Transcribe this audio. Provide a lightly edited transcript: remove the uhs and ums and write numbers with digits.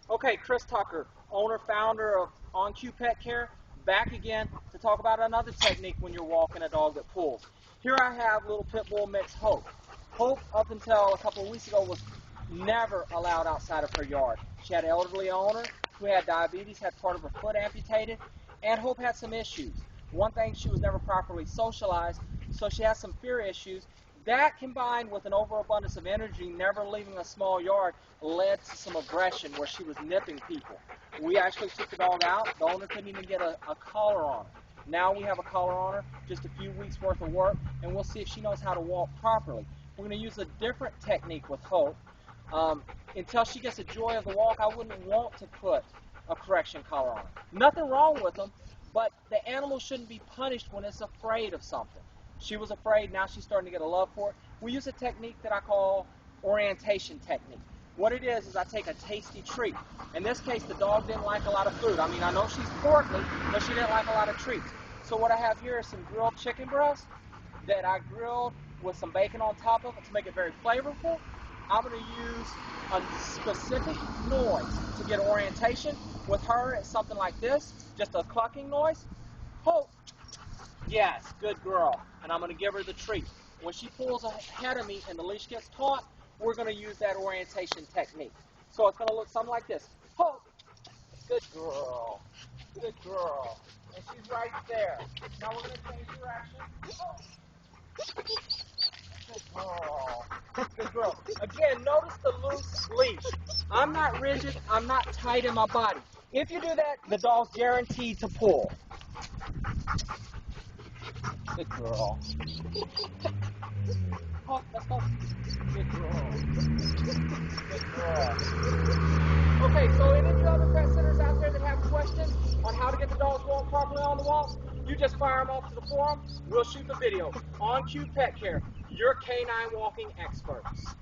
Okay, Chris Tucker, owner, founder of On Cue Pet Care, back again to talk about another technique when you're walking a dog that pulls. Here I have little pit bull mix Hope. Hope, up until a couple of weeks ago, was never allowed outside of her yard. She had an elderly owner who had diabetes, had part of her foot amputated, and Hope had some issues. One thing, she was never properly socialized, so she has some fear issues. That, combined with an overabundance of energy, never leaving a small yard, led to some aggression where she was nipping people. We actually took the dog out. The owner couldn't even get a collar on her. Now we have a collar on her, just a few weeks worth of work, and we'll see if she knows how to walk properly. We're going to use a different technique with Hope. Until she gets the joy of the walk, I wouldn't want to put a correction collar on her. Nothing wrong with them, but the animal shouldn't be punished when it's afraid of something. She was afraid, now she's starting to get a love for it. We use a technique that I call orientation technique. What it is I take a tasty treat. In this case, the dog didn't like a lot of food. I mean, I know she's portly, but she didn't like a lot of treats. So what I have here is some grilled chicken breast that I grilled with some bacon on top of it to make it very flavorful. I'm going to use a specific noise to get orientation. With her, it's something like this, just a clucking noise. Hope. Yes, good girl. And I'm going to give her the treat. When she pulls ahead of me and the leash gets taut, we're going to use that orientation technique. So it's going to look something like this. Hope. Good girl. Good girl. And she's right there. Now we're going to change direction. Hope. Good girl. Good girl. Again, notice the loose leash. I'm not rigid. I'm not tight in my body. If you do that, the dog's guaranteed to pull. Good girl. Oh, let's go. Good girl. Good girl. Okay, so any of you other pet sitters out there that have questions on how to get the dogs walk properly on the walk, you just fire them off to the forum. We'll shoot the video. On Cue Pet Care, your canine walking experts.